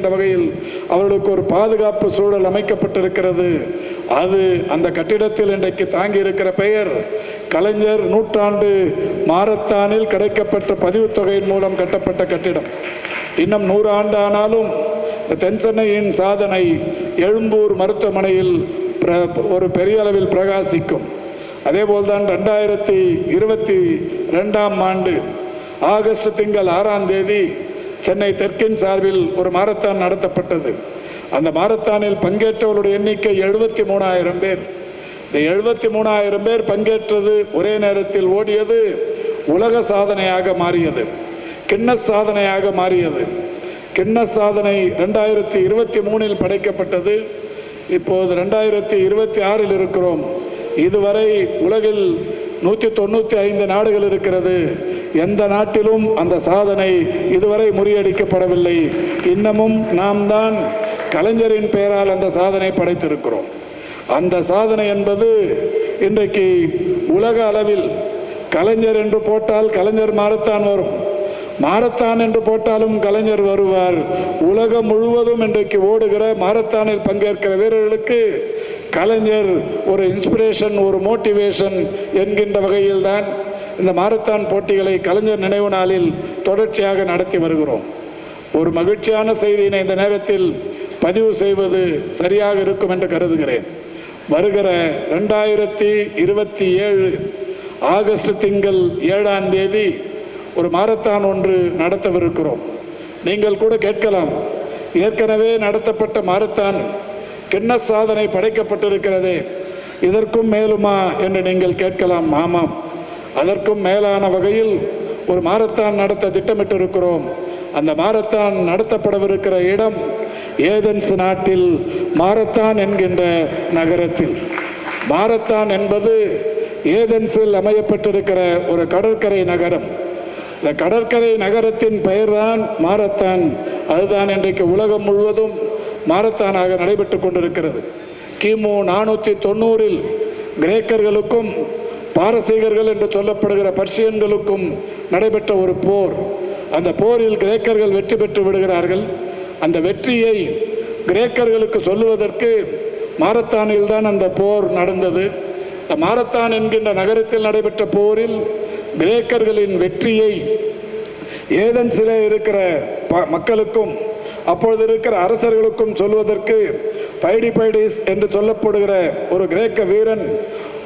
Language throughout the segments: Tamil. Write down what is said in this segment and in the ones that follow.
என்கின்ற வகையில் அவர்களுக்கு ஒரு பாதுகாப்பு சூழல் அமைக்கப்பட்டிருக்கிறது. அது அந்த கட்டிடத்தில் இன்றைக்கு தாங்கி இருக்கிற பெயர் கலைஞர் நூற்றாண்டு மாரத்தானில் கிடைக்கப்பட்ட பதிவுத்தொகையின் மூலம் கட்டப்பட்ட கட்டிடம். இன்னும் 100 ஆண்டு ஆனாலும் தென் சென்னையின் சாதனை எழும்பூர் மருத்துவமனையில் ஒரு பெரிய அளவில் பிரகாசிக்கும். அதேபோல்தான் 2022ஆம் ஆண்டு ஆகஸ்ட் திங்கள் 6ஆம் தேதி சென்னை தெற்கின் சார்பில் ஒரு மாரத்தான் நடத்தப்பட்டது. அந்த மாரத்தானில் பங்கேற்றவர்களுடைய எண்ணிக்கை 73,000 பேர். இந்த 73,000 பேர் பங்கேற்றது, ஒரே நேரத்தில் ஓடியது உலக சாதனையாக மாறியது, கின்னஸ் சாதனையாக மாறியது. கின்னஸ் சாதனை 2023இல் படைக்கப்பட்டது. இப்போது 2026இல் இருக்கிறோம். இதுவரை உலகில் 195 நாடுகள் இருக்கிறது. எந்த நாட்டிலும் அந்த சாதனை இதுவரை முறியடிக்கப்படவில்லை. இன்னமும் நாம் தான் கலைஞரின் பெயரால் அந்த சாதனை படைத்திருக்கிறோம். அந்த சாதனை என்பது இன்றைக்கு உலக அளவில் கலைஞர் என்று போட்டால் கலைஞர் மாரத்தான் வரும், மாரத்தான் என்று போட்டாலும் கலைஞர் வருவார். உலகம் முழுவதும் இன்றைக்கு ஓடுகிற மாரத்தானில் பங்கேற்கிற வீரர்களுக்கு கலைஞர் ஒரு இன்ஸ்பிரேஷன், ஒரு மோட்டிவேஷன் என்கின்ற வகையில் தான் இந்த மாரத்தான் போட்டிகளை கலைஞர் நினைவு நாளில் தொடர்ச்சியாக நடத்தி வருகிறோம். ஒரு மகிழ்ச்சியான செய்தியினை இந்த நேரத்தில் பதிவு செய்வது சரியாக இருக்கும் என்று கருதுகிறேன். வருகிற 2027 ஆகஸ்ட் திங்கள் 7ஆம் தேதி ஒரு மாரத்தான் ஒன்று நடத்தவிருக்கிறோம். நீங்கள் கூட கேட்கலாம், ஏற்கனவே நடத்தப்பட்ட மாரத்தான் கின்னஸ் சாதனை படைக்கப்பட்டிருக்கிறதே, இதற்கும் மேலுமா என்று நீங்கள் கேட்கலாம். ஆமாம், அதற்கும் மேலான வகையில் ஒரு மாரத்தான் நடத்த திட்டமிட்டிருக்கிறோம். அந்த மாரத்தான் நடத்தப்படவிருக்கிற இடம் ஏதென்ஸ் நாட்டில் மாரத்தான் என்கின்ற நகரத்தில். மாரத்தான் என்பது ஏதென்ஸில் அமையப்பட்டிருக்கிற ஒரு கடற்கரை நகரம். இந்த கடற்கரை நகரத்தின் பெயர்தான் மாரத்தான். அதுதான் இன்றைக்கு உலகம் முழுவதும் மாரத்தானாக நடைபெற்று கொண்டிருக்கிறது. கிமு 490இல் கிரேக்கர்களுக்கும் பாரசீகர்கள் என்று சொல்லப்படுகிற பர்சியன்களுக்கும் நடைபெற்ற ஒரு போர். அந்த போரில் கிரேக்கர்கள் வெற்றி பெற்று விடுகிறார்கள். அந்த வெற்றியை கிரேக்கர்களுக்கு சொல்லுவதற்கு மாரத்தானில் தான் அந்த போர் நடந்தது. மாரத்தான் என்கின்ற நகரத்தில் நடைபெற்ற போரில் கிரேக்கர்களின் வெற்றியை ஏதென்ஸிலே இருக்கிற மக்களுக்கும் அப்பொழுது இருக்கிற அரசர்களுக்கும் சொல்வதற்கு பைடிபைடிஸ் என்று சொல்லப்படுகிற ஒரு கிரேக்க வீரன்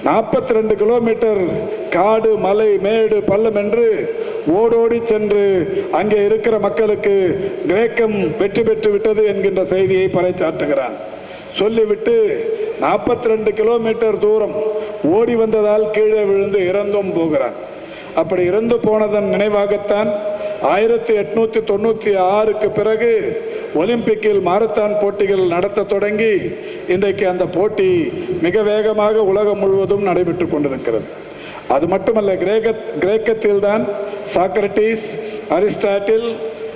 42 கிலோமீட்டர் காடு, மலை, மேடு, பள்ளம் என்று ஓடோடி சென்று அங்கே இருக்கிற மக்களுக்கு கிரேக்கம் வெற்றி பெற்று விட்டது என்கின்ற செய்தியை பறைசாற்றுகிறான். சொல்லிவிட்டு 42 கிலோமீட்டர் தூரம் ஓடி வந்ததால் கீழே விழுந்து இறந்தும் போகிறான். அப்படி இறந்து போனதன் நினைவாகத்தான் 1896க்கு பிறகு ஒலிம்பிக்கில் மாரத்தான் போட்டிகள் நடத்த தொடங்கி இன்றைக்கு அந்த போட்டி மிக வேகமாக உலகம் முழுவதும் நடைபெற்று கொண்டிருக்கிறது. அது மட்டுமல்ல, கிரேக்கத்தில் தான் சாக்ரட்டிஸ், அரிஸ்டாட்டில்,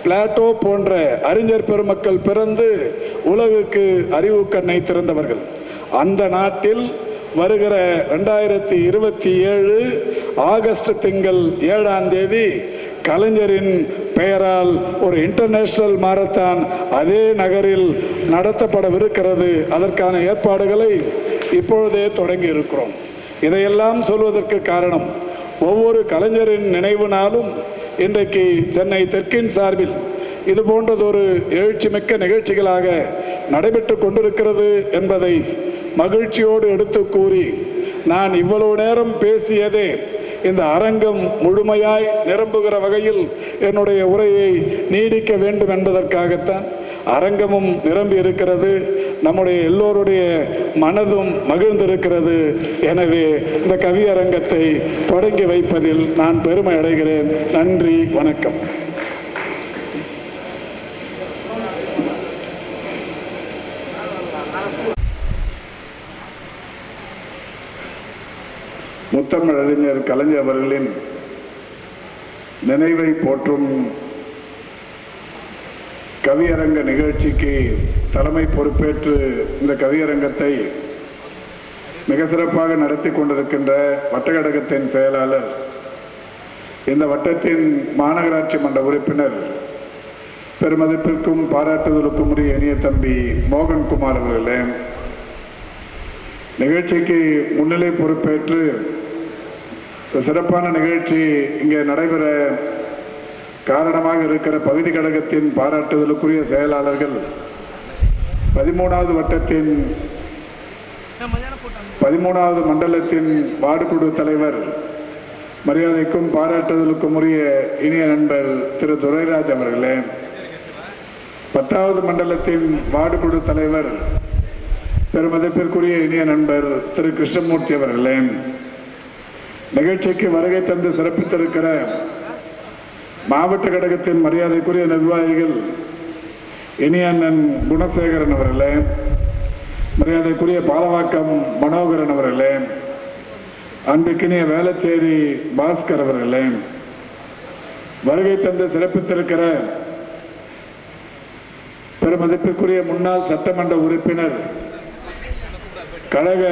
பிளாட்டோ போன்ற அறிஞர் பெருமக்கள் பிறந்து உலகுக்கு அறிவு கண்ணை திறந்தவர்கள். அந்த நாட்டில் வருகிற 2027 ஆகஸ்ட் திங்கள் 7ஆம் தேதி கலைஞரின் பெயரால் ஒரு இன்டர்நேஷனல் மாரத்தான் அதே நகரில் நடத்தப்படவிருக்கிறது. அதற்கான ஏற்பாடுகளை இப்பொழுதே தொடங்கி இருக்கிறோம். இதையெல்லாம் சொல்வதற்கு காரணம், ஒவ்வொரு கலைஞரின் நினைவு நாளும் இன்றைக்கு சென்னை தெற்கின் சார்பில் இது போன்றதொரு எழுச்சிமிக்க நிகழ்ச்சிகளாக நடைபெற்று கொண்டிருக்கிறது என்பதை மகிழ்ச்சியோடு எடுத்து கூறி, நான் இவ்வளவு நேரம் பேசியதே இந்த அரங்கம் முழுமையாய் நிரம்புகிற வகையில் என்னுடைய உரையை நீடிக்க வேண்டும் என்பதற்காகத்தான். அரங்கமும் நிரம்பி இருக்கிறது, நம்முடைய எல்லோருடைய மனதும் மகிழ்ந்திருக்கிறது. எனவே இந்த கவியரங்கத்தை தொடங்கி வைப்பதில் நான் பெருமை அடைகிறேன். நன்றி, வணக்கம். முத்தமிழ் அறிஞர் கலைஞர் அவர்களின் நினைவை போற்றும் கவியரங்க நிகழ்ச்சிக்கு தலைமை பொறுப்பேற்று இந்த கவியரங்கத்தை மிக சிறப்பாக நடத்தி கொண்டிருக்கின்ற வட்டக்கழகத்தின் செயலாளர், இந்த வட்டத்தின் மாநகராட்சி மன்ற உறுப்பினர் பெருமதிப்பிற்கும் பாராட்டுதலுக்கும் உரிய இனிய தம்பி மோகன்குமார் அவர்களே, நிகழ்ச்சிக்கு முன்னிலை பொறுப்பேற்று சிறப்பான நிகழ்ச்சி இங்கே நடைபெற காரணமாக இருக்கிற பகுதி கழகத்தின் பாராட்டுதலுக்குரிய செயலாளர்கள், 13வது வட்டத்தின் 13வது மண்டலத்தின் வார்டு குழு தலைவர், மரியாதைக்கும் பாராட்டுதலுக்கும் உரிய இனிய நண்பர் திரு துரைராஜ் அவர்களே, 10வது மண்டலத்தின் வார்டு குழு தலைவர் பெருமதிப்பிற்குரிய இனிய நண்பர் திரு கிருஷ்ணமூர்த்தி அவர்களே, நிகழ்ச்சிக்கு வருகை தந்து சிறப்பித்திருக்கிற மாவட்ட கழகத்தின் மரியாதைக்குரிய நிர்வாகிகள் இனிய அண்ணன் குணசேகரன் அவர்களே, மரியாதைக்குரிய பாலவாக்கம் மனோகரன் அவர்களே, அன்பிற்கினிய வேளச்சேரி பாஸ்கர் அவர்களே, வருகை தந்து சிறப்பித்திருக்கிற பெருமதிப்பிற்குரிய முன்னாள் சட்டமன்ற உறுப்பினர் கழக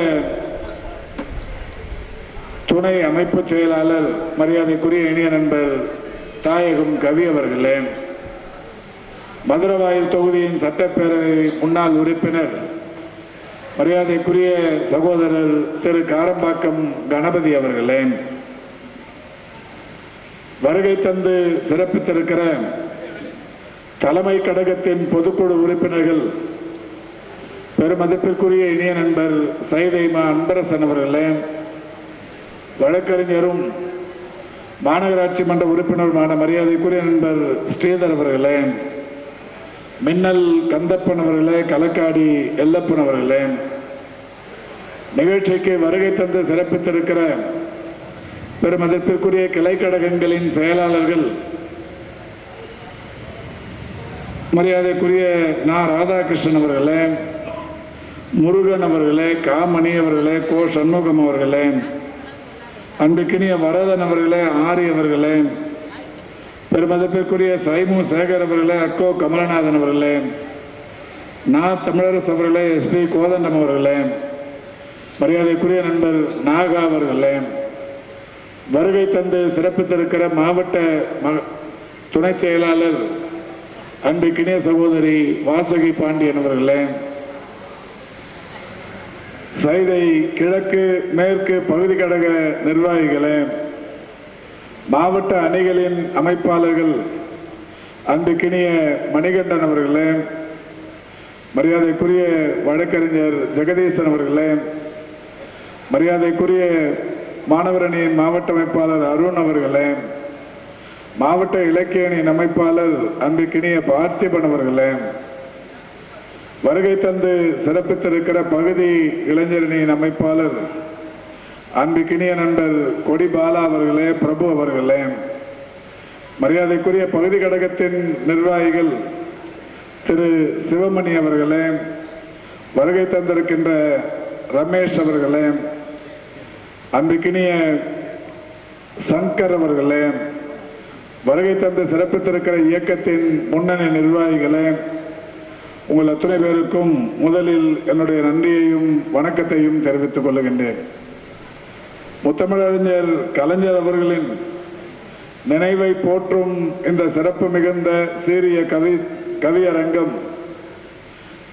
துணை அமைப்பு செயலாளர் மரியாதைக்குரிய இனிய நண்பர் தாயகம் கவி அவர்களே, மதுரவாயில் தொகுதியின் சட்டப்பேரவை முன்னாள் உறுப்பினர் மரியாதைக்குரிய சகோதரர் திரு காரம்பாக்கம் கணபதி அவர்களே, வருகை தந்து சிறப்பித்திருக்கிற தலைமை கழகத்தின் பொதுக்குழு உறுப்பினர்கள் பெருமதிப்பிற்குரிய இனிய நண்பர் சைதைமா அன்பரசன் அவர்களே, வழக்கறிஞரும் மாநகராட்சி மன்ற உறுப்பினருமான மரியாதைக்குரிய நண்பர் ஸ்ரீதர் அவர்களே, மின்னல் கந்தப்பன் அவர்களே, களக்காடி எல்லப்பன் அவர்களே, நிகழ்ச்சிக்கு வருகை தந்து சிறப்பித்திருக்கிற பெருமதிப்பிற்குரிய கிளைக்கழகங்களின் செயலாளர்கள் மரியாதைக்குரிய நா ராதாகிருஷ்ணன் அவர்களே, முருகன் அவர்களே, காமணி அவர்களே, கோ சண்முகம் அவர்களே, அன்பிற்கினிய வரதன் அவர்களே, ஆரி அவர்களே, பெருமதிப்பிற்குரிய சைமு சேகர் அவர்களே, அக்கோ கமலநாதன் அவர்களே, நா தமிழரசு அவர்களே, எஸ்பி கோதண்டம் அவர்களே, மரியாதைக்குரிய நண்பர் நாகா அவர்களே, வருகை தந்து சிறப்பித்திருக்கிற மாவட்ட துணை செயலாளர் அன்பிற்கினிய சகோதரி வாசுகி பாண்டியன் அவர்களே, சைதை கிழக்கு மேற்கு பகுதி கழக நிர்வாகிகளே, மாவட்ட அணிகளின் அமைப்பாளர்கள் அன்பிற்கினிய மணிகண்டன் அவர்களே, மரியாதைக்குரிய வழக்கறிஞர் ஜெகதீசன் அவர்களே, மரியாதைக்குரிய மாணவர் அணியின் மாவட்ட அமைப்பாளர் அருண் அவர்களே, மாவட்ட இலக்கிய அணியின் அமைப்பாளர் அன்பிற்கினிய பார்த்திபன் அவர்களே, வருகை தந்து சிறப்பித்திருக்கிற பகுதி இளைஞரணியின் அமைப்பாளர் அன்பிற்கினிய நண்பர் கொடி பாலா அவர்களே, பிரபு அவர்களே, மரியாதைக்குரிய பகுதி கழகத்தின் நிர்வாகிகள் திரு சிவமணி அவர்களே, வருகை தந்திருக்கின்ற ரமேஷ் அவர்களே, அன்பிற்கினிய சங்கர் அவர்களே, வருகை தந்து சிறப்பித்திருக்கிற இயக்கத்தின் முன்னணி நிர்வாகிகளே, உங்கள் அத்தனை பேருக்கும் முதலில் என்னுடைய நன்றியையும் வணக்கத்தையும் தெரிவித்துக் கொள்கின்றேன். முத்தமிழறிஞர் கலைஞர் அவர்களின் நினைவை போற்றும் இந்த சிறப்பு மிகுந்த சீரிய கவியரங்கம்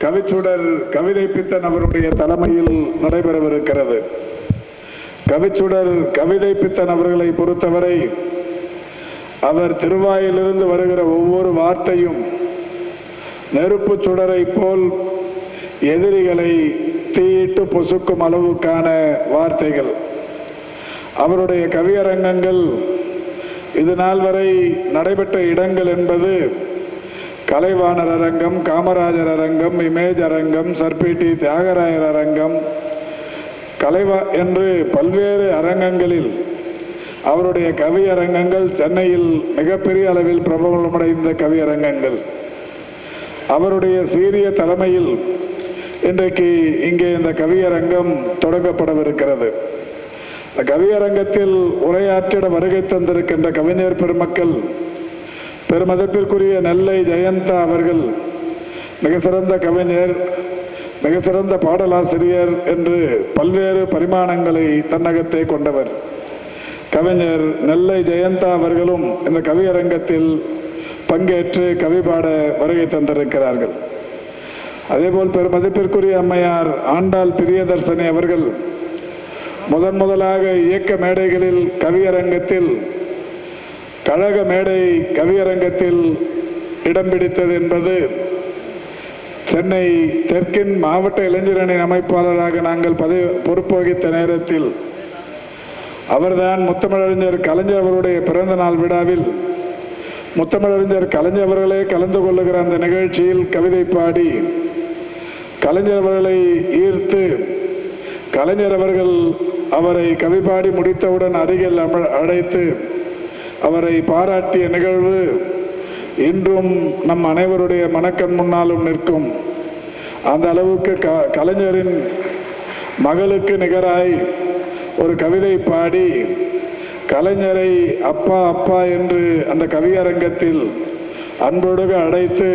கவிச்சுடர் கவிதை பித்தன் அவருடைய தலைமையில் நடைபெறவிருக்கிறது. கவிச்சுடர் கவிதை பித்தன் அவர்களை பொறுத்தவரை அவர் திருவாயிலிருந்து வருகிற ஒவ்வொரு வார்த்தையும் நெருப்பு சுடரை போல் எதிரிகளை தீயிட்டு பொசுக்கும் அளவுக்கான வார்த்தைகள். அவருடைய கவியரங்கங்கள் இது நாள் வரை நடைபெற்ற இடங்கள் என்பது கலைவாணர் அரங்கம், காமராஜர் அரங்கம், இமேஜ் அரங்கம், சர்பிடி தியாகராயர் அரங்கம், என்று பல்வேறு அரங்கங்களில் அவருடைய கவியரங்கங்கள் சென்னையில் மிகப்பெரிய அளவில் பிரபலமடைந்த கவியரங்கங்கள். அவருடைய சீரிய தலைமையில் இன்றைக்கு இங்கே இந்த கவியரங்கம் தொடங்கப்படவிருக்கிறது. கவியரங்கத்தில் உரையாற்றிட வருகை தந்திருக்கின்ற கவிஞர் பெருமக்கள், பெருமதிப்பிற்குரிய நெல்லை ஜெயந்தா அவர்கள் மிக சிறந்த கவிஞர், மிக சிறந்த பாடலாசிரியர் என்று பல்வேறு பரிமாணங்களை தன்னகத்தே கொண்டவர். கவிஞர் நெல்லை ஜெயந்தா அவர்களும் இந்த கவியரங்கத்தில் பங்கேற்று கவி பாட வருகை தந்திருக்கிறார்கள். அதேபோல் பெருமதிப்பிற்குரிய அம்மையார் ஆண்டாள் பிரியதர்சனி அவர்கள் முதலாக இயக்க மேடைகளில் கவியரங்கத்தில் கழக மேடை கவியரங்கத்தில் இடம் பிடித்தது என்பது சென்னை தெற்கின் மாவட்ட இளைஞரணியின் அமைப்பாளராக நாங்கள் பொறுப்பு வகித்த நேரத்தில் அவர்தான் முத்தமிழறிஞர் கலைஞர் அவருடைய பிறந்த நாள் விழாவில் முத்தமிழறிஞர் கலைஞர் அவர்களே கலந்து கொள்ளுகிற அந்த நிகழ்ச்சியில் கவிதை பாடி கலைஞர் அவர்களை ஈர்த்து கலைஞர் அவர்கள் அவரை கவி பாடி முடித்தவுடன் அருகில் அழைத்து அவரை பாராட்டிய நிகழ்வு இன்றும் நம் அனைவருடைய மனக்கண் முன்னாலும் நிற்கும். அந்த அளவுக்கு கலைஞரின் மகளுக்கு நிகராய் ஒரு கவிதை பாடி கலைஞரை அப்பா அப்பா என்று அந்த கவியரங்கத்தில் அன்போடு அழைத்து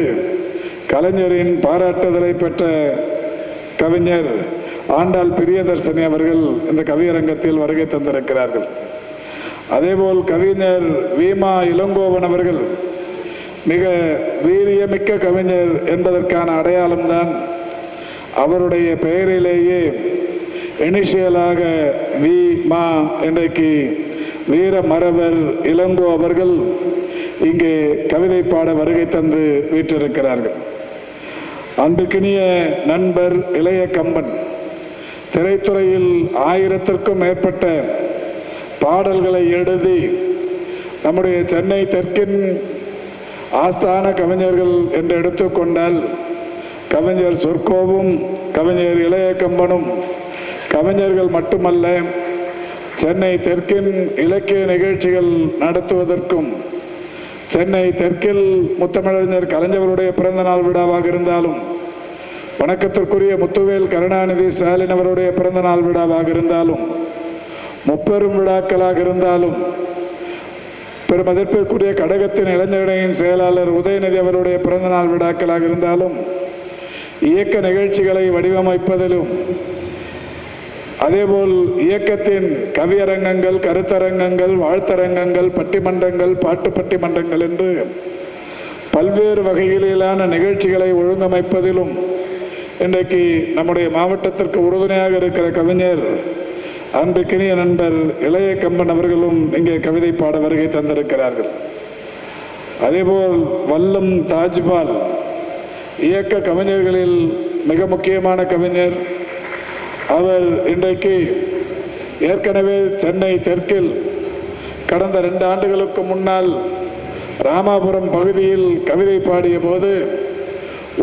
கலைஞரின் பாராட்டுதலை பெற்ற கவிஞர் ஆண்டாள் பிரியதர்சனி அவர்கள் இந்த கவியரங்கத்தில் வருகை தந்திருக்கிறார்கள். அதேபோல் கவிஞர் வீமா இளங்கோவன் அவர்கள் மிக வீரியமிக்க கவிஞர் என்பதற்கான அடையாளம்தான் அவருடைய பெயரிலேயே இனிஷியலாக வி மா இன்றைக்கு வீர மறவர் இளங்கோ அவர்கள் இங்கே கவிதை பாட வருகை தந்து வீற்றிருக்கிறார்கள். அன்புக்கினிய நண்பர் இளைய கம்பன் திரைத்துறையில் 1000த்திற்கும் மேற்பட்ட பாடல்களை எழுதி நம்முடைய சென்னை தெற்கின் ஆஸ்தான கவிஞர்கள் என்று எடுத்துக்கொண்டால் கவிஞர் சொற்கோவும் கவிஞர் இளைய கம்பனும் கவிஞர்கள் மட்டுமல்ல, சென்னை தெற்கின் இலக்கிய நிகழ்ச்சிகள் நடத்துவதற்கும் சென்னை தெற்கில் முத்தமிழறிஞர் கலைஞருடைய பிறந்த நாள் விழாவாக இருந்தாலும் வணக்கத்திற்குரிய முத்துவேல் கருணாநிதி ஸ்டாலின் அவருடைய பிறந்த நாள் விழாவாக இருந்தாலும் முப்பெரும் விழாக்களாக இருந்தாலும் பெருமதிப்பிற்குரிய கடகத்தின் இளைஞரணியின் செயலாளர் உதயநிதி அவருடைய பிறந்த நாள் விழாக்களாக இருந்தாலும் இயக்க நிகழ்ச்சிகளை வடிவமைப்பதிலும் அதேபோல் இயக்கத்தின் கவியரங்கங்கள் கருத்தரங்கங்கள் வாழ்த்தரங்கங்கள் பட்டிமன்றங்கள் பாட்டு பட்டிமன்றங்கள் என்று பல்வேறு வகைகளிலான நிகழ்ச்சிகளை ஒழுங்கமைப்பதிலும் இன்றைக்கு நம்முடைய மாவட்டத்திற்கு உறுதுணையாக இருக்கிற கவிஞர் அன்புக்கினிய நண்பர் இளைய கம்பன் அவர்களும் இங்கே கவிதை பாட வருகை தந்திருக்கிறார்கள். அதேபோல் வல்லம் தாஜ்பால் இயக்க கவிஞர்களில் மிக முக்கியமான கவிஞர். அவர் இன்றைக்கு ஏற்கனவே சென்னை தெற்கில் கடந்த 2 ஆண்டுகளுக்கு முன்னால் ராமாபுரம் பகுதியில் கவிதை பாடிய போது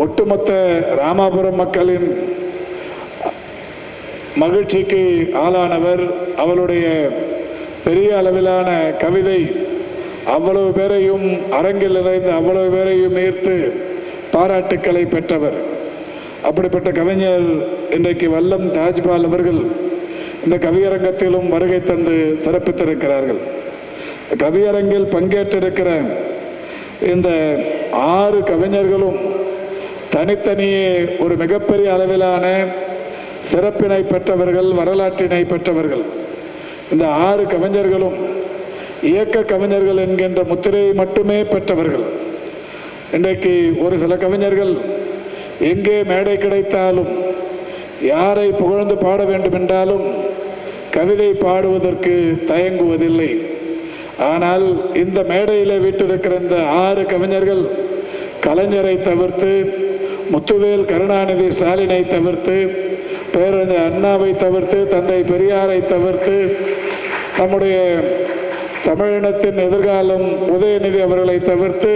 ஒட்டுமொத்த ராமாபுரம் மக்களின் மகிழ்ச்சிக்கு ஆளானவர். அவளுடைய பெரிய அளவிலான கவிதை அவ்வளவு பேரையும் அரங்கில் நிறைந்த அவ்வளவு பேரையும் ஈர்த்து பாராட்டுக்களை பெற்றவர். அப்படிப்பட்ட கவிஞர் இன்றைக்கு வல்லம் தாஜ்பால் அவர்கள் இந்த கவியரங்கத்திலும் வருகை தந்து சிறப்பித்திருக்கிறார்கள். கவியரங்கில் பங்கேற்றிருக்கிற இந்த 6 கவிஞர்களும் தனித்தனியே ஒரு மிகப்பெரிய அளவிலான சிறப்பினை பெற்றவர்கள், வரலாற்றினை பெற்றவர்கள். இந்த 6 கவிஞர்களும் இயக்க கவிஞர்கள் என்கின்ற முத்திரையை மட்டுமே பெற்றவர்கள். இன்றைக்கு ஒரு சில கவிஞர்கள் எங்கே மேடை கிடைத்தாலும் யாரை புகழ்ந்து பாட வேண்டும் என்றாலும் கவிதை பாடுவதற்கு தயங்குவதில்லை. ஆனால் இந்த மேடையில் வீட்டிருக்கிற இந்த 6 கவிஞர்கள் கலைஞரை தவிர்த்து, முத்துவேல் கருணாநிதி ஸ்டாலினை தவிர்த்து, பேரறிஞர் அண்ணாவை தவிர்த்து, தந்தை பெரியாரை தவிர்த்து, நம்முடைய தமிழினத்தின் எதிர்காலம் உதயநிதி அவர்களை தவிர்த்து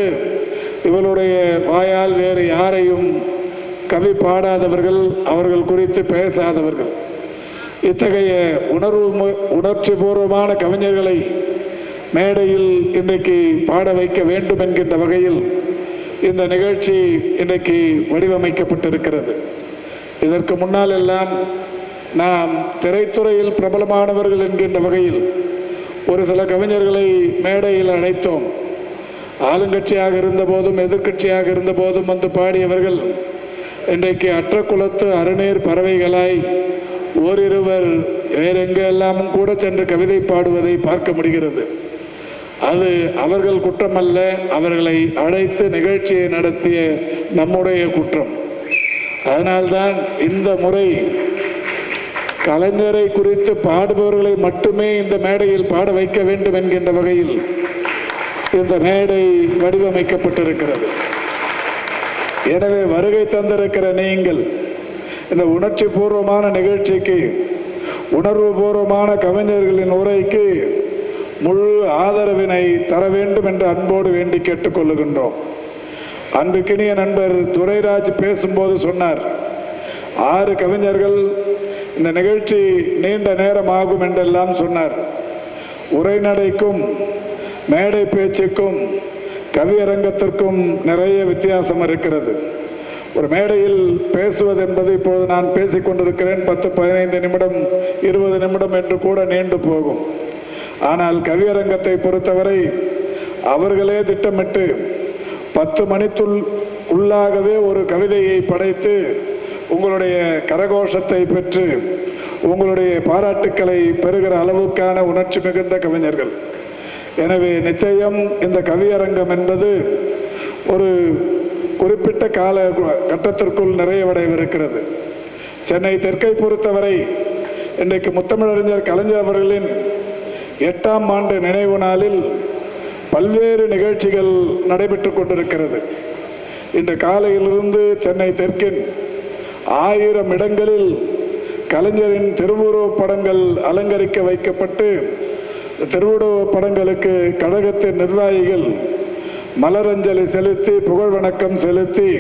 இவருடைய வாயால் வேறு யாரையும் கவி பாடாதவர்கள், அவர்கள் குறித்து பேசாதவர்கள். இத்தகைய உணர்ச்சி பூர்வமான கவிஞர்களை மேடையில் இன்றைக்கு பாட வைக்க வேண்டும் என்கின்ற வகையில் இந்த நிகழ்ச்சி இன்றைக்கு வடிவமைக்கப்பட்டிருக்கிறது. இதற்கு முன்னால் எல்லாம் நாம் திரைத்துறையில் பிரபலமானவர்கள் என்கின்ற வகையில் ஒரு சில கவிஞர்களை மேடையில் அழைத்தோம். ஆளுங்கட்சியாக இருந்த போதும் எதிர்கட்சியாக இருந்த போதும் வந்து பாடியவர்கள் இன்றைக்கு அற்ற குலத்து அருநீர் பறவைகளாய் ஓரிருவர் வேறெங்கெல்லாமும் கூட சென்று கவிதை பாடுவதை பார்க்க முடிகிறது. அது அவர்கள் குற்றமல்ல, அவர்களை அழைத்து நிகழ்ச்சியை நடத்திய நம்முடைய குற்றம். அதனால்தான் இந்த முறை கலைஞரை குறித்து பாடுபவர்களை மட்டுமே இந்த மேடையில் பாட வைக்க வேண்டும் என்கின்ற வகையில் இந்த மேடை வடிவமைக்கப்பட்டிருக்கிறது. எனவே வருகை தந்திருக்கிற நீங்கள் இந்த உணர்ச்சி பூர்வமான நிகழ்ச்சிக்கு, உணர்வு பூர்வமான கவிஞர்களின் உரைக்கு முழு ஆதரவினை தர வேண்டும் என்று அன்போடு வேண்டி கேட்டுக்கொள்ளுகின்றோம். அன்புக்கினிய நண்பர் துரைராஜ் பேசும்போது சொன்னார், 6 கவிஞர்கள், இந்த நிகழ்ச்சி நீண்ட நேரம் ஆகும் என்றெல்லாம் சொன்னார். உரைநடைக்கும் மேடை பேச்சுக்கும் கவியரங்கத்திற்கும் நிறைய வித்தியாசம் இருக்கிறது. ஒரு மேடையில் பேசுவது என்பது இப்போது நான் பேசிக்கொண்டிருக்கிறேன், 10-15 நிமிடம் 20 நிமிடம் என்று கூட நீண்டு போகும். ஆனால் கவியரங்கத்தை பொறுத்தவரை அவர்களே திட்டமிட்டு 10 மணிக்குள் உள்ளாகவே ஒரு கவிதையை படைத்து உங்களுடைய கரகோஷத்தை பெற்று உங்களுடைய பாராட்டுக்களை பெறுகிற அளவுக்கான உணர்ச்சி மிகுந்த கவிஞர்கள். எனவே நிச்சயம் இந்த கவியரங்கம் என்பது ஒரு குறிப்பிட்ட கால கட்டத்திற்குள் நிறைவடைவிருக்கிறது. சென்னை தெற்கை பொறுத்தவரை இன்றைக்கு முத்தமிழறிஞர் கலைஞர் அவர்களின் 8ஆம் ஆண்டு நினைவு நாளில் பல்வேறு நிகழ்ச்சிகள் நடைபெற்று கொண்டிருக்கிறது. இன்று காலையிலிருந்து சென்னை தெற்கின் 1000 இடங்களில் கலைஞரின் திருவுருவப் படங்கள் அலங்கரிக்க வைக்கப்பட்டு திருவுருவப் படங்களுக்கு கழகத்தின் நிர்வாகிகள் மலரஞ்சலி செலுத்தி புகழ் வணக்கம் செலுத்தி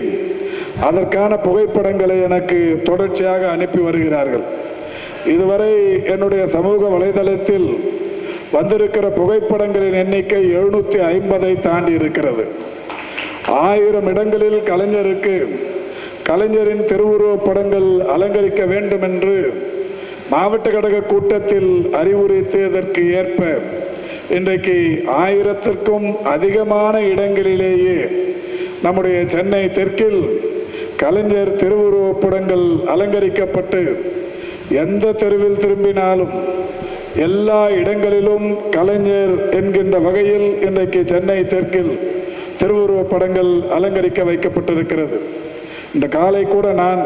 அதற்கான புகைப்படங்களை எனக்கு தொடர்ச்சியாக அனுப்பி வருகிறார்கள். இதுவரை என்னுடைய சமூக வலைதளத்தில் வந்திருக்கிற புகைப்படங்களின் எண்ணிக்கை 750ஐ தாண்டி இருக்கிறது. 1000 இடங்களில் கலைஞரின் திருவுருவப் படங்கள் அலங்கரிக்க வேண்டும் என்று மாவட்ட கழக கூட்டத்தில் அறிவுறுத்தியதற்கு ஏற்ப இன்றைக்கு 1000த்திற்கும் அதிகமான இடங்களிலேயே நம்முடைய சென்னை தெற்கில் கலைஞர் திருவுருவப் படங்கள் அலங்கரிக்கப்பட்டு எந்த தெருவில் திரும்பினாலும் எல்லா இடங்களிலும் கலைஞர் என்கின்ற வகையில் இன்றைக்கு சென்னை தெற்கில் திருவுருவப் படங்கள் அலங்கரிக்க வைக்கப்பட்டிருக்கிறது. இந்த காலை கூட நான்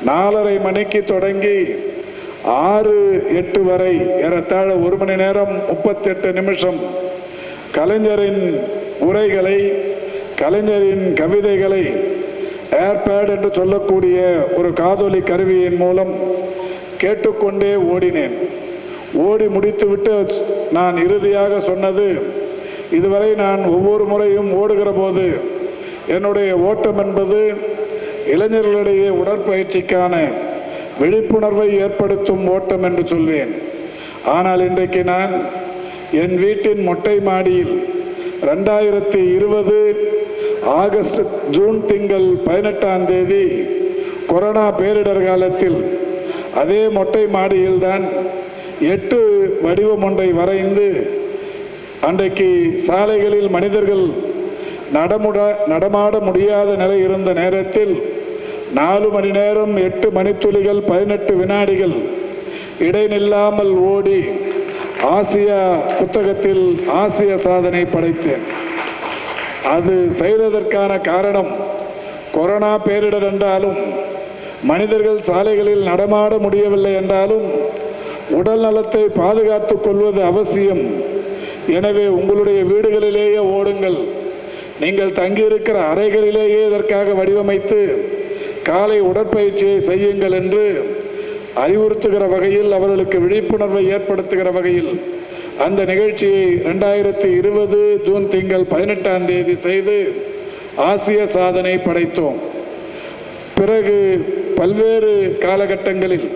4:30 மணிக்கு தொடங்கி 6-8 வரை ஏறத்தாழ 1 மணி நேரம் 38 நிமிஷம் கலைஞரின் உரைகளை, கலைஞரின் கவிதைகளை ஏர்பேட் என்று சொல்லக்கூடிய ஒரு காதொலி கருவியின் மூலம் கேட்டுக்கொண்டே ஓடினேன். ஓடி முடித்துவிட்டு நான் இறுதியாக சொன்னது, இதுவரை நான் ஒவ்வொரு முறையும் ஓடுகிற போது என்னுடைய ஓட்டம் என்பது இளைஞர்களிடையே உடற்பயிற்சிக்கான விழிப்புணர்வை ஏற்படுத்தும் ஓட்டம் என்று சொல்வேன். ஆனால் இன்றைக்கு நான் என் வீட்டின் மொட்டை மாடியில் 2020 ஜூன் திங்கள் 18ஆம் தேதி கொரோனா பேரிடர் காலத்தில் அதே மொட்டை மாடியில்தான் 8 வடிவம் ஒன்றை வரைந்து அன்றைக்கு சாலைகளில் மனிதர்கள் நடமாட முடியாத நிலை இருந்த நேரத்தில் 4 மணி நேரம் 8 மணித்துளிகள் 18 வினாடிகள் இடைநில்லாமல் ஓடி ஆசியா புத்தகத்தில் ஆசிய சாதனை படைத்தேன். அது செய்ததற்கான காரணம் கொரோனா பேரிடர் என்றாலும், மனிதர்கள் சாலைகளில் நடமாட முடியவில்லை என்றாலும் உடல் நலத்தை பாதுகாத்துக் கொள்வது அவசியம். எனவே உங்களுடைய வீடுகளிலேயே ஓடுங்கள், நீங்கள் தங்கியிருக்கிற அறைகளிலேயே இதற்காக வடிவமைத்து காலை உடற்பயிற்சியை செய்யுங்கள் என்று அறிவுறுத்துகிற வகையில், அவர்களுக்கு விழிப்புணர்வை ஏற்படுத்துகிற வகையில் அந்த நிகழ்ச்சியை 2020 ஜூன் திங்கள் 18ஆம் தேதி செய்து ஆசிய சாதனை படைத்தோம். பிறகு பல்வேறு காலகட்டங்களில்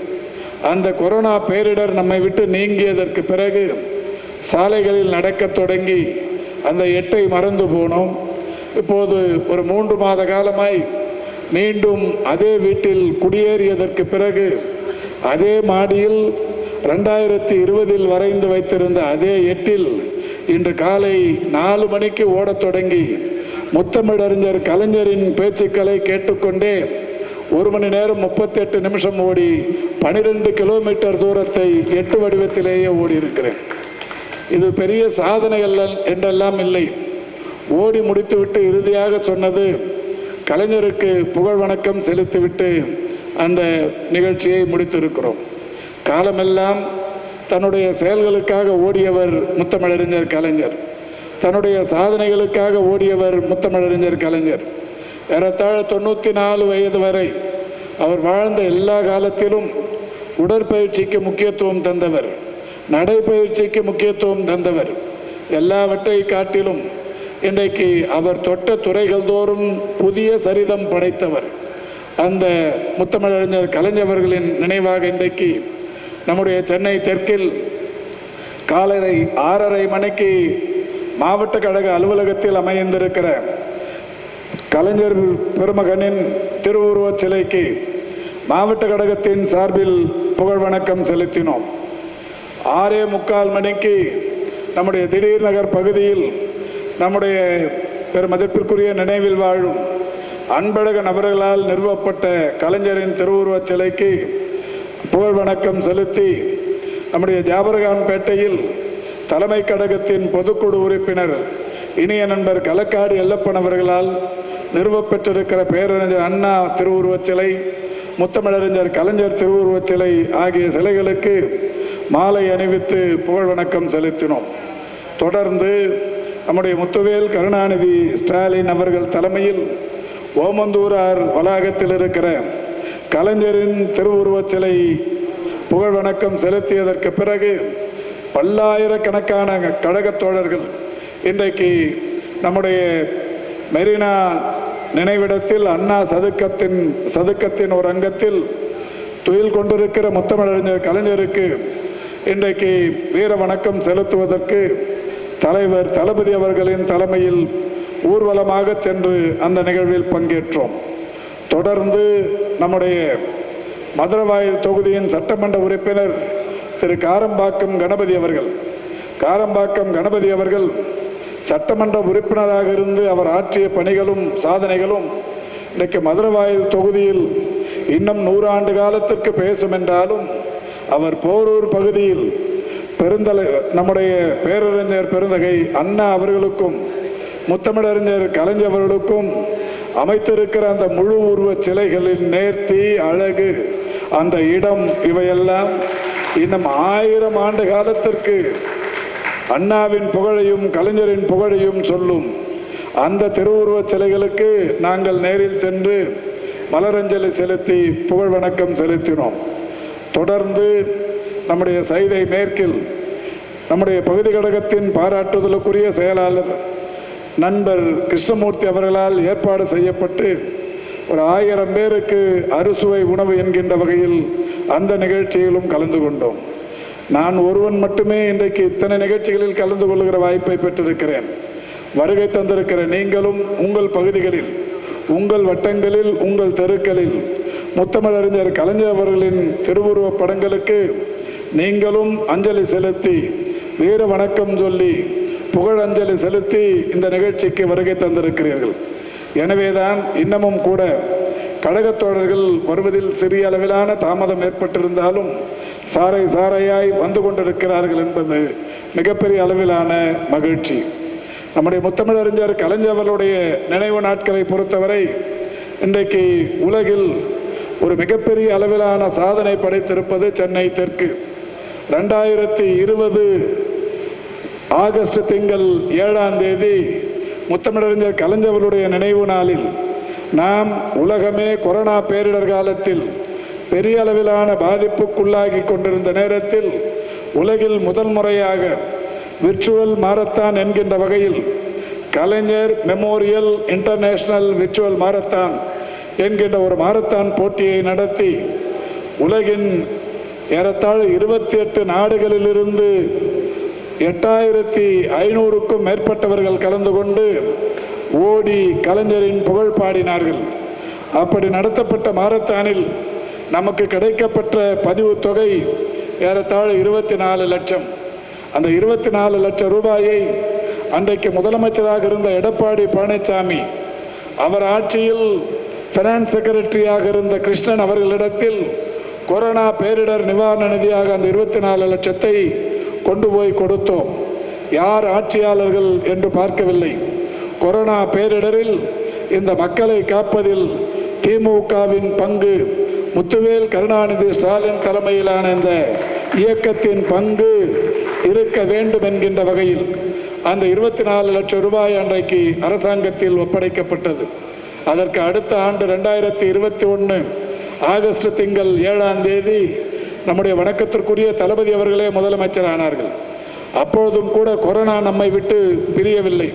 அந்த கொரோனா பேரிடர் நம்மை விட்டு நீங்கியதற்கு பிறகு சாலைகளில் நடக்கத் தொடங்கி அந்த 8ஐ மறந்து போனோம். இப்போது ஒரு 3 மாத காலமாய் மீண்டும் அதே வீட்டில் குடியேறியதற்கு பிறகு அதே மாடியில் 2020 வரைந்து வைத்திருந்த அதே 8இல் இன்று காலை 4 மணிக்கு ஓடத் தொடங்கி முத்தமிழறிஞர் கலைஞரின் பேச்சுக்களை கேட்டுக்கொண்டே 1 மணி நேரம் 38 நிமிஷம் ஓடி 12 கிலோமீட்டர் தூரத்தை 8 வடிவத்திலேயே ஓடி இருக்கிறேன். இது பெரிய சாதனை அல்ல என்றெல்லாம் இல்லை. ஓடி முடித்துவிட்டு இறுதியாக சொன்னது, கலைஞருக்கு புகழ் வணக்கம் செலுத்திவிட்டு அந்த நிகழ்ச்சியை முடித்திருக்கிறோம். காலமெல்லாம் தன்னுடைய செயல்களுக்காக ஓடியவர் முத்தமிழறிஞர் கலைஞர், தன்னுடைய சாதனைகளுக்காக ஓடியவர் முத்தமிழறிஞர் கலைஞர். ஏறத்தாழ 94 வயது வரை அவர் வாழ்ந்த எல்லா காலத்திலும் உடற்பயிற்சிக்கு முக்கியத்துவம் தந்தவர், நடைப்பயிற்சிக்கு முக்கியத்துவம் தந்தவர். எல்லாவற்றை காட்டிலும் இன்றைக்கு அவர் தொட்ட துறைகள் தோறும் புதிய சரிதம் படைத்தவர். அந்த முத்தமிழறிஞர் கலைஞர்களின் நினைவாக இன்றைக்கு நம்முடைய சென்னை தெற்கில் காலை 6:30 மணிக்கு மாவட்ட கழக அலுவலகத்தில் அமைந்திருக்கிற கலைஞர் பெருமகனின் திருவுருவச் சிலைக்கு மாவட்ட கழகத்தின் சார்பில் புகழ் வணக்கம் செலுத்தினோம். 6:45 மணிக்கு நம்முடைய திடீர் நகர் பகுதியில் நம்முடைய பெருமதிப்பிற்குரிய நினைவில் வாழும் அன்பழகன் அவர்களால் நிறுவப்பட்ட கலைஞரின் திருவுருவச் சிலைக்கு புகழ் வணக்கம் செலுத்தி நம்முடைய ஜாபர்கான்பேட்டையில் தலைமை கழகத்தின் பொதுக்குழு உறுப்பினர் இனிய நண்பர் களக்காடு எல்லப்பன் அவர்களால் நிறுவப்பெற்றிருக்கிற பேரறிஞர் அண்ணா திருவுருவச் சிலை, முத்தமிழறிஞர் கலைஞர் திருவுருவச் சிலை ஆகிய சிலைகளுக்கு மாலை அணிவித்து புகழ் வணக்கம் செலுத்தினோம். தொடர்ந்து நம்முடைய முத்துவேல் கருணாநிதி ஸ்டாலின் அவர்கள் தலைமையில் ஓமந்தூரார் வளாகத்தில் இருக்கிற கலைஞரின் திருவுருவச் சிலை புகழ் வணக்கம் செலுத்தியதற்கு பிறகு பல்லாயிரக்கணக்கான கழகத் தோழர்கள் இன்றைக்கு நம்முடைய மெரினா நினைவிடத்தில் அண்ணா சதுக்கத்தின் ஒரு அங்கத்தில் துயில் கொண்டிருக்கிற முத்தமிழறிஞர் கலைஞருக்கு இன்றைக்கு வீர வணக்கம் செலுத்துவதற்கு தலைவர் தளபதி அவர்களின் தலைமையில் ஊர்வலமாக சென்று அந்த நிகழ்வில் பங்கேற்றோம். தொடர்ந்து நம்முடைய மதுரவாயல் தொகுதியின் சட்டமன்ற உறுப்பினர் திரு காரம்பாக்கம் கணபதி அவர்கள் சட்டமன்ற உறுப்பினராக இருந்து அவர் ஆற்றிய பணிகளும் சாதனைகளும் இன்றைக்கு மதுரவாயல் தொகுதியில் இன்னும் 100 ஆண்டு காலத்திற்கு பேசும் என்றாலும் அவர் போரூர் பகுதியில் நம்முடைய பேரறிஞர் பெருந்தகை அண்ணா அவர்களுக்கும் முத்தமிழறிஞர் கலைஞர் அவர்களுக்கும் அமைத்திருக்கிற அந்த முழு உருவச் சிலைகளின் நேர்த்தி, அழகு, அந்த இடம், இவையெல்லாம் இன்னும் 1000 ஆண்டு காலத்திற்கு அண்ணாவின் புகழையும் கலைஞரின் புகழையும் சொல்லும். அந்த திருவுருவச் சிலைகளுக்கு நாங்கள் நேரில் சென்று மலரஞ்சலி செலுத்தி புகழ் வணக்கம் செலுத்தினோம். தொடர்ந்து நம்முடைய சைதை மேற்கில் நம்முடைய பகுதி கழகத்தின் பாராட்டுதலுக்குரிய செயலாளர் நண்பர் கிருஷ்ணமூர்த்தி அவர்களால் ஏற்பாடு செய்யப்பட்டு ஒரு 1000 பேருக்கு அறுசுவை உணவு என்கின்ற வகையில் அந்த நிகழ்ச்சியிலும் கலந்து கொண்டோம். நான் ஒருவன் மட்டுமே இன்றைக்கு இத்தனை நிகழ்ச்சிகளில் கலந்து கொள்கிற வாய்ப்பை பெற்றிருக்கிறேன். வருகை தந்திருக்கிற நீங்களும் உங்கள் பகுதிகளில், உங்கள் வட்டங்களில், உங்கள் தெருக்களில் முத்தமிழறிஞர் கலைஞர் அவர்களின் திருவுருவப் படங்களுக்கு நீங்களும் அஞ்சலி செலுத்தி, வீர வணக்கம் சொல்லி, புகழ் அஞ்சலி செலுத்தி இந்த நிகழ்ச்சிக்கு வருகை தந்திருக்கிறீர்கள். எனவேதான் இன்னமும் கூட கழகத் தோழர்கள் வருவதில் சிறிய அளவிலான தாமதம் ஏற்பட்டிருந்தாலும் சாரையாய் வந்து கொண்டிருக்கிறார்கள் என்பது மிகப்பெரிய அளவிலான மகிழ்ச்சி. நம்முடைய முத்தமிழறிஞர் கலைஞர் அவர்களுடைய நினைவு நாட்களை பொறுத்தவரை இன்றைக்கு உலகில் ஒரு மிகப்பெரிய அளவிலான சாதனை படைத்திருப்பது சென்னை தெற்கு. 2020 ஆகஸ்ட் திங்கள் 7ஆம் தேதி முத்தமிழறிஞர் கலைஞர் அவர்களுடைய நினைவு நாளில் நாம் உலகமே கொரோனா பேரிடர் காலத்தில் பெரிய அளவிலான பாதிப்புக்குள்ளாகி கொண்டிருந்த நேரத்தில் உலகில் முதல் முறையாக விர்ச்சுவல் மாரத்தான் என்கின்ற வகையில் கலைஞர் மெமோரியல் இன்டர்நேஷனல் விர்ச்சுவல் மாரத்தான் என்கின்ற ஒரு மாரத்தான் போட்டியை நடத்தி உலகின் ஏறத்தாழ 28 நாடுகளிலிருந்து 8500க்கும் மேற்பட்டவர்கள் கலந்து கொண்டு ஓடி கலைஞரின் புகழ் பாடினார்கள். அப்படி நடத்தப்பட்ட மாரத்தானில் நமக்கு கிடைக்கப்பட்ட பதிவு தொகை ஏறத்தாழ 24 லட்சம். அந்த 24 லட்சம் ரூபாயை அன்றைக்கு முதலமைச்சராக இருந்த எடப்பாடி பழனிசாமி அவர் ஆட்சியில் ஃபைனான்ஸ் செக்ரட்டரியாக இருந்த கிருஷ்ணன் அவர்களிடத்தில் கொரோனா பேரிடர் நிவாரண நிதியாக அந்த 24 லட்சத்தை கொண்டு போய் கொடுத்தோம். யார் ஆட்சியாளர்கள் என்று பார்க்கவில்லை. கொரோனா பேரிடரில் இந்த மக்களை காப்பதில் திமுகவின் பங்கு, முத்துவேல் கருணாநிதி ஸ்டாலின் தலைமையிலான இந்த இயக்கத்தின் பங்கு இருக்க வேண்டும் என்கின்ற வகையில் அந்த 24 லட்சம் ரூபாய் அன்றைக்கு அரசாங்கத்தில் ஒப்படைக்கப்பட்டது. அதற்கு அடுத்த ஆண்டு 2021 ஆகஸ்ட் திங்கள் 7ஆம் தேதி நம்முடைய வணக்கத்திற்குரிய தளபதி அவர்களே முதலமைச்சர் ஆனார்கள். அப்போதும் கூட கொரோனா நம்மை விட்டு பிரியவில்லை.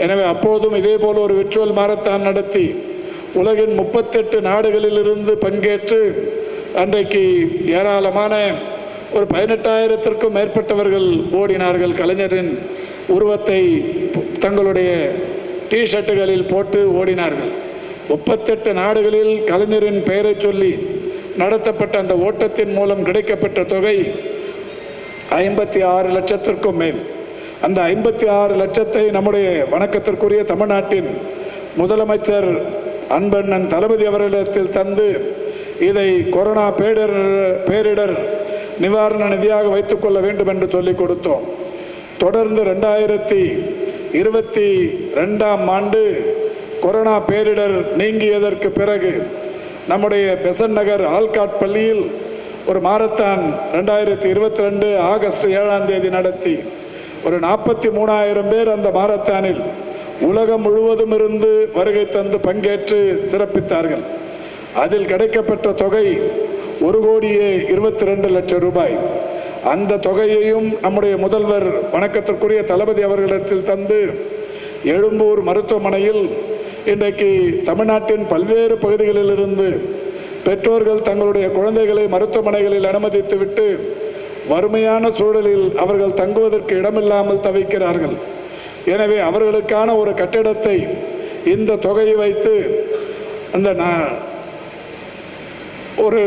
எனவே அப்போதும் இதேபோல் ஒரு விர்ச்சுவல் மாரத்தான் நடத்தி உலகின் 38 நாடுகளிலிருந்து பங்கேற்று அன்றைக்கு ஏராளமான ஒரு 18,000த்திற்கும் மேற்பட்டவர்கள் ஓடினார்கள். கலைஞரின் உருவத்தை தங்களுடைய டிஷர்ட்டுகளில் போட்டு ஓடினார்கள். 38 நாடுகளில் கலைஞரின் பெயரை சொல்லி நடத்தப்பட்ட அந்த ஓட்டத்தின் மூலம் கிடைக்கப்பட்ட தொகை 56 லட்சத்திற்கும் மேல். அந்த 56 லட்சத்தை நம்முடைய வணக்கத்திற்குரிய தமிழ்நாட்டின் முதலமைச்சர் அன்பண்ணன் தளபதி அவர்களிடத்தில் தந்து இதை கொரோனா பேரிடர் நிவாரண நிதியாக வைத்துக்கொள்ள வேண்டும் என்று சொல்லிக் கொடுத்தோம். தொடர்ந்து 2022ஆம் ஆண்டு கொரோனா பேரிடர் நீங்கியதற்கு பிறகு நம்முடைய பெசன்ட் நகர் ஆல்காட் பள்ளியில் ஒரு மாரத்தான் 2022 ஆகஸ்ட் 7ஆம் தேதி நடத்தி ஒரு 43,000 பேர் அந்த மாரத்தானில் உலகம் முழுவதும் இருந்து வருகை தந்து பங்கேற்று சிறப்பித்தார்கள். அதில் கிடைக்கப்பட்ட தொகை 1,22 லட்சம் ரூபாய். அந்த தொகையையும் நம்முடைய முதல்வர் வணக்கத்திற்குரிய தளபதி அவர்களிடத்தில் தந்து எழும்பூர் மருத்துவமனையில் இன்றைக்கு தமிழ்நாட்டின் பல்வேறு பகுதிகளிலிருந்து பெற்றோர்கள் தங்களுடைய குழந்தைகளை மருத்துவமனைகளில் அனுமதித்துவிட்டு வறுமையான சூழலில் அவர்கள் தங்குவதற்கு இடமில்லாமல் தவிக்கிறார்கள். எனவே அவர்களுக்கான ஒரு கட்டிடத்தை இந்த தொகையை வைத்து அந்த ஒரு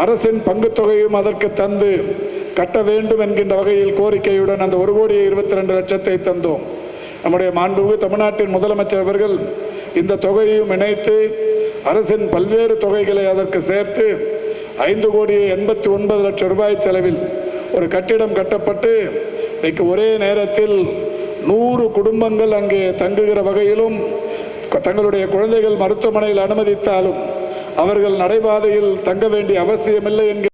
அரசின் பங்கு தொகையும் அதற்கு தந்து கட்ட வேண்டும் என்கின்ற வகையில் கோரிக்கையுடன் அந்த 1,22 லட்சத்தை தந்தோம். நம்முடைய மாண்புமிகு தமிழ்நாட்டின் முதலமைச்சர் அவர்கள் இந்த தொகையையும் இணைத்து அரசின் பல்வேறு தொகைகளை அதற்கு சேர்த்து 5,89 லட்சம் ரூபாய் செலவில் ஒரு கட்டிடம் கட்டப்பட்டு இன்றைக்கு ஒரே நேரத்தில் 100 குடும்பங்கள் அங்கே தங்குகிற வகையிலும் தங்களுடைய குழந்தைகள் மருத்துவமனையில் அனுமதித்தாலும் அவர்கள் நடைபாதையில் தங்க வேண்டிய அவசியமில்லை என்கிற